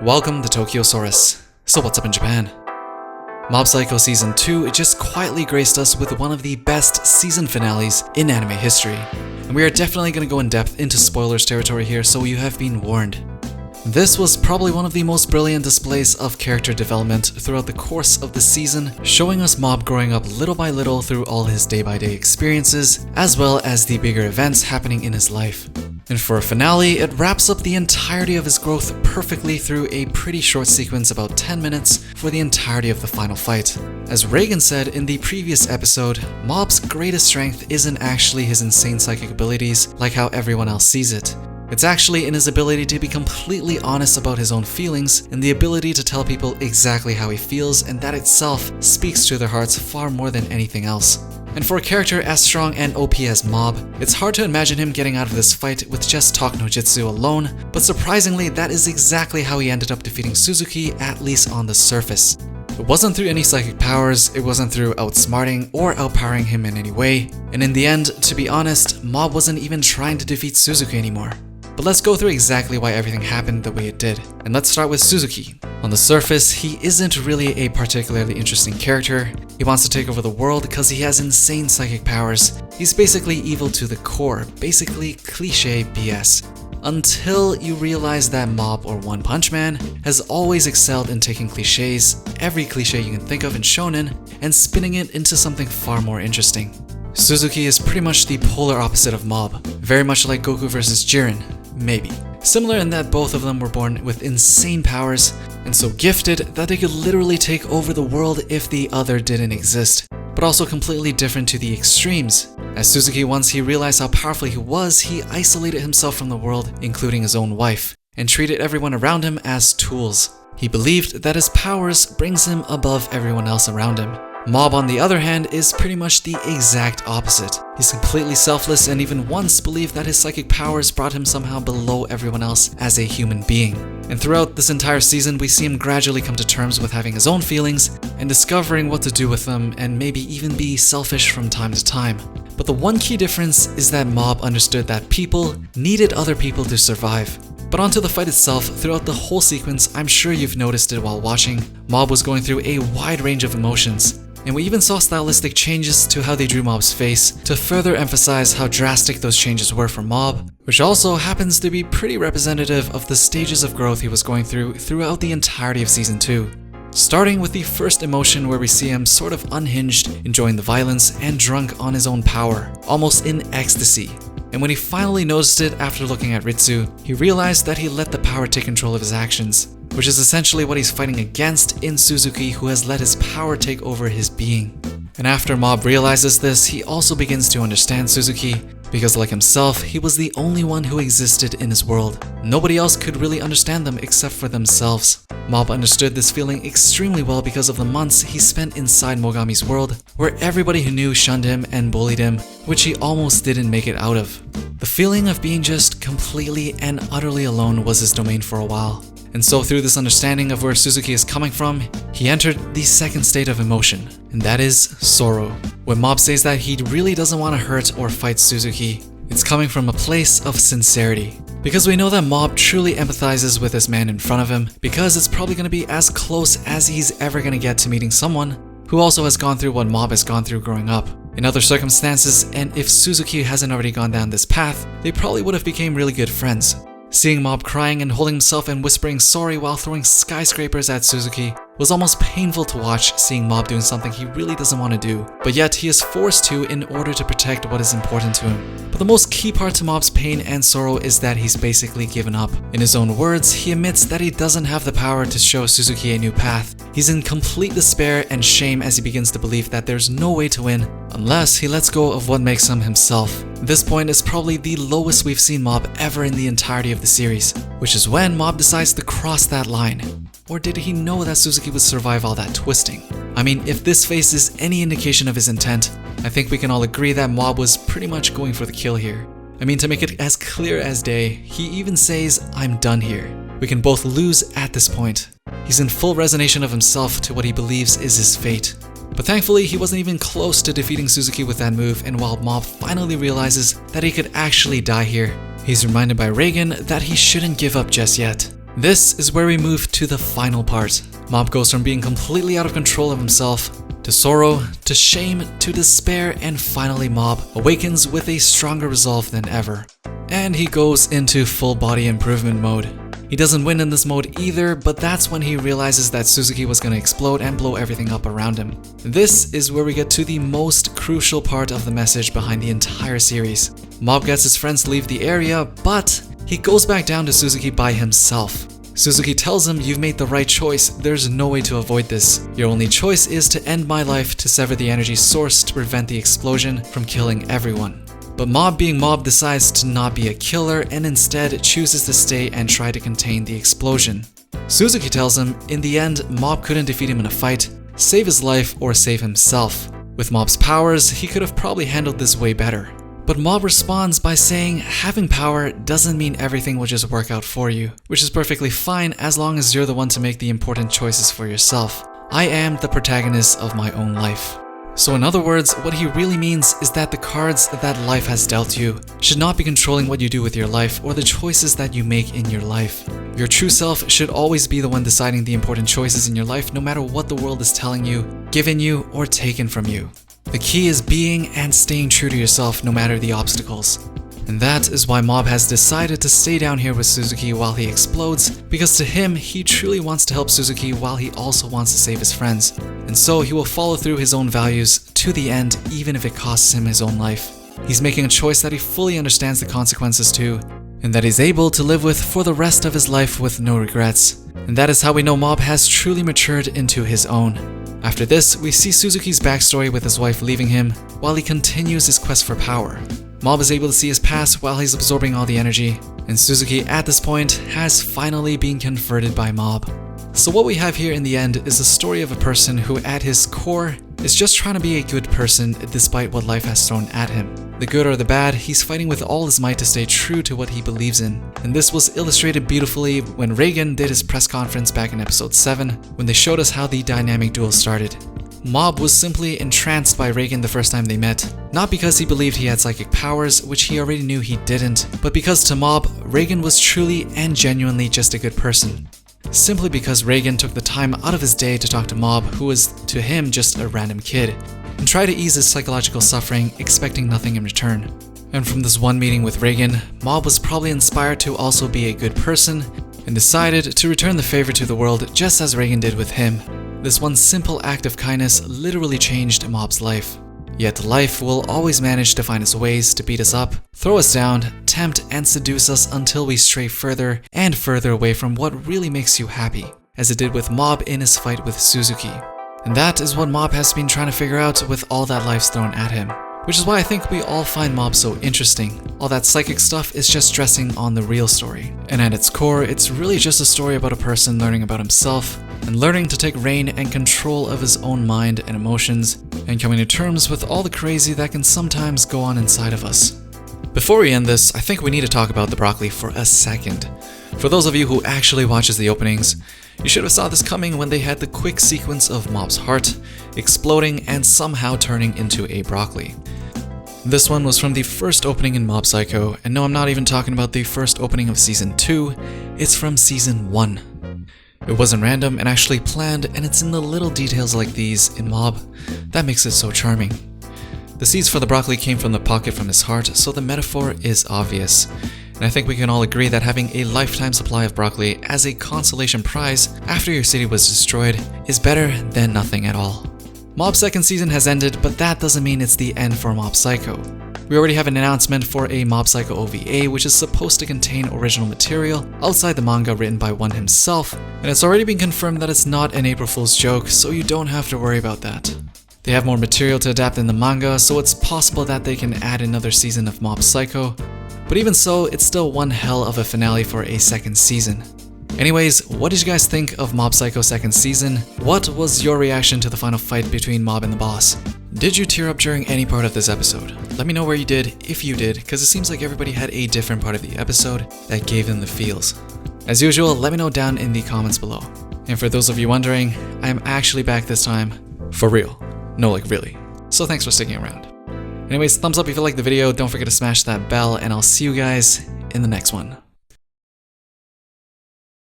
Welcome to Tokyosaurus. So what's up in Japan? Mob Psycho Season 2 just quietly graced us with one of the best season finales in anime history. And we are definitely going to go in depth into spoilers territory here, so you have been warned. This was probably one of the most brilliant displays of character development throughout the course of the season, showing us Mob growing up little by little through all his day-by-day experiences, as well as the bigger events happening in his life. And for a finale, it wraps up the entirety of his growth perfectly through a pretty short sequence, about 10 minutes, for the entirety of the final fight. As Reagan said in the previous episode, Mob's greatest strength isn't actually his insane psychic abilities like how everyone else sees it. It's actually in his ability to be completely honest about his own feelings and the ability to tell people exactly how he feels, and that itself speaks to their hearts far more than anything else. And for a character as strong and OP as Mob, it's hard to imagine him getting out of this fight with just talk no jutsu alone, but surprisingly that is exactly how he ended up defeating Suzuki, at least on the surface. It wasn't through any psychic powers, it wasn't through outsmarting or outpowering him in any way, and in the end, to be honest, Mob wasn't even trying to defeat Suzuki anymore. But let's go through exactly why everything happened the way it did. And let's start with Suzuki. On the surface, he isn't really a particularly interesting character. He wants to take over the world because he has insane psychic powers. He's basically evil to the core, basically cliche BS. Until you realize that Mob or One Punch Man has always excelled in taking cliches, every cliche you can think of in shonen, and spinning it into something far more interesting. Suzuki is pretty much the polar opposite of Mob, very much like Goku vs Jiren. Maybe. Similar in that both of them were born with insane powers, and so gifted that they could literally take over the world if the other didn't exist, but also completely different to the extremes. As Suzuki, once he realized how powerful he was, he isolated himself from the world, including his own wife, and treated everyone around him as tools. He believed that his powers brings him above everyone else around him. Mob, on the other hand, is pretty much the exact opposite. He's completely selfless and even once believed that his psychic powers brought him somehow below everyone else as a human being. And throughout this entire season, we see him gradually come to terms with having his own feelings and discovering what to do with them, and maybe even be selfish from time to time. But the one key difference is that Mob understood that people needed other people to survive. But onto the fight itself, throughout the whole sequence, I'm sure you've noticed it while watching, Mob was going through a wide range of emotions. And we even saw stylistic changes to how they drew Mob's face to further emphasize how drastic those changes were for Mob, which also happens to be pretty representative of the stages of growth he was going through throughout the entirety of Season 2. Starting with the first emotion where we see him sort of unhinged, enjoying the violence, and drunk on his own power, almost in ecstasy. And when he finally noticed it after looking at Ritsu, he realized that he let the power take control of his actions, which is essentially what he's fighting against in Suzuki, who has let his power take over his being. And after Mob realizes this, he also begins to understand Suzuki, because like himself, he was the only one who existed in his world. Nobody else could really understand them except for themselves. Mob understood this feeling extremely well because of the months he spent inside Mogami's world, where everybody who knew shunned him and bullied him, which he almost didn't make it out of. The feeling of being just completely and utterly alone was his domain for a while. And so through this understanding of where Suzuki is coming from, he entered the second state of emotion, and that is sorrow. When Mob says that he really doesn't want to hurt or fight Suzuki, it's coming from a place of sincerity. Because we know that Mob truly empathizes with this man in front of him, because it's probably going to be as close as he's ever going to get to meeting someone who also has gone through what Mob has gone through growing up. In other circumstances, and if Suzuki hasn't already gone down this path, they probably would have become really good friends. Seeing Mob crying and holding himself and whispering sorry while throwing skyscrapers at Suzuki was almost painful to watch, seeing Mob doing something he really doesn't want to do, but yet he is forced to in order to protect what is important to him. But the most key part to Mob's pain and sorrow is that he's basically given up. In his own words, he admits that he doesn't have the power to show Suzuki a new path. He's in complete despair and shame as he begins to believe that there's no way to win unless he lets go of what makes him himself. This point is probably the lowest we've seen Mob ever in the entirety of the series, which is when Mob decides to cross that line. Or did he know that Suzuki would survive all that twisting? I mean, if this face is any indication of his intent, I think we can all agree that Mob was pretty much going for the kill here. I mean, to make it as clear as day, he even says, "I'm done here." We can both lose at this point. He's in full resignation of himself to what he believes is his fate. But thankfully, he wasn't even close to defeating Suzuki with that move, and while Mob finally realizes that he could actually die here, he's reminded by Reagan that he shouldn't give up just yet. This is where we move to the final part. Mob goes from being completely out of control of himself to sorrow, to shame, to despair, and finally Mob awakens with a stronger resolve than ever. And he goes into full body improvement mode. He doesn't win in this mode either, but that's when he realizes that Suzuki was gonna explode and blow everything up around him. This is where we get to the most crucial part of the message behind the entire series. Mob gets his friends to leave the area, but he goes back down to Suzuki by himself. Suzuki tells him, "You've made the right choice, there's no way to avoid this. Your only choice is to end my life, to sever the energy source to prevent the explosion from killing everyone." But Mob, being Mob, decides to not be a killer and instead chooses to stay and try to contain the explosion. Suzuki tells him, in the end, Mob couldn't defeat him in a fight, save his life, or save himself. With Mob's powers, he could have probably handled this way better. But Mob responds by saying having power doesn't mean everything will just work out for you, which is perfectly fine as long as you're the one to make the important choices for yourself. I am the protagonist of my own life. So in other words, what he really means is that the cards that life has dealt you should not be controlling what you do with your life or the choices that you make in your life. Your true self should always be the one deciding the important choices in your life, no matter what the world is telling you, given you, or taken from you. The key is being and staying true to yourself no matter the obstacles. And that is why Mob has decided to stay down here with Suzuki while he explodes, because to him, he truly wants to help Suzuki while he also wants to save his friends. And so he will follow through his own values to the end, even if it costs him his own life. He's making a choice that he fully understands the consequences to, and that he's able to live with for the rest of his life with no regrets. And that is how we know Mob has truly matured into his own. After this, we see Suzuki's backstory with his wife leaving him while he continues his quest for power. Mob is able to see his past while he's absorbing all the energy, and Suzuki at this point has finally been converted by Mob. So what we have here in the end is the story of a person who at his core is just trying to be a good person despite what life has thrown at him. The good or the bad, he's fighting with all his might to stay true to what he believes in. And this was illustrated beautifully when Reagan did his press conference back in episode 7, when they showed us how the dynamic duel started. Mob was simply entranced by Reagan the first time they met, not because he believed he had psychic powers, which he already knew he didn't, but because to Mob, Reagan was truly and genuinely just a good person. Simply because Reagan took the time out of his day to talk to Mob, who was to him just a random kid, and try to ease his psychological suffering, expecting nothing in return. And from this one meeting with Reagan, Mob was probably inspired to also be a good person, and decided to return the favor to the world just as Reagan did with him. This one simple act of kindness literally changed Mob's life. Yet life will always manage to find its ways to beat us up, throw us down, tempt and seduce us until we stray further and further away from what really makes you happy, as it did with Mob in his fight with Suzuki. And that is what Mob has been trying to figure out with all that life's thrown at him. Which is why I think we all find Mob so interesting. All that psychic stuff is just dressing on the real story. And at its core, it's really just a story about a person learning about himself, and learning to take reign and control of his own mind and emotions, and coming to terms with all the crazy that can sometimes go on inside of us. Before we end this, I think we need to talk about the broccoli for a second. For those of you who actually watches the openings, you should have saw this coming when they had the quick sequence of Mob's heart exploding and somehow turning into a broccoli. This one was from the first opening in Mob Psycho, and no, I'm not even talking about the first opening of Season 2, it's from Season 1. It wasn't random and actually planned, and it's in the little details like these in Mob that makes it so charming. The seeds for the broccoli came from the pocket from his heart, so the metaphor is obvious. And I think we can all agree that having a lifetime supply of broccoli as a consolation prize after your city was destroyed is better than nothing at all. Mob's second season has ended, but that doesn't mean it's the end for Mob Psycho. We already have an announcement for a Mob Psycho OVA, which is supposed to contain original material outside the manga written by one himself, and it's already been confirmed that it's not an April Fool's joke, so you don't have to worry about that. They have more material to adapt in the manga, so it's possible that they can add another season of Mob Psycho, but even so, it's still one hell of a finale for a second season. Anyways, what did you guys think of Mob Psycho second season? What was your reaction to the final fight between Mob and the boss? Did you tear up during any part of this episode? Let me know where you did, if you did, because it seems like everybody had a different part of the episode that gave them the feels. As usual, let me know down in the comments below. And for those of you wondering, I am actually back this time, for real. No, like really. So thanks for sticking around. Anyways, thumbs up if you liked the video, don't forget to smash that bell, and I'll see you guys in the next one.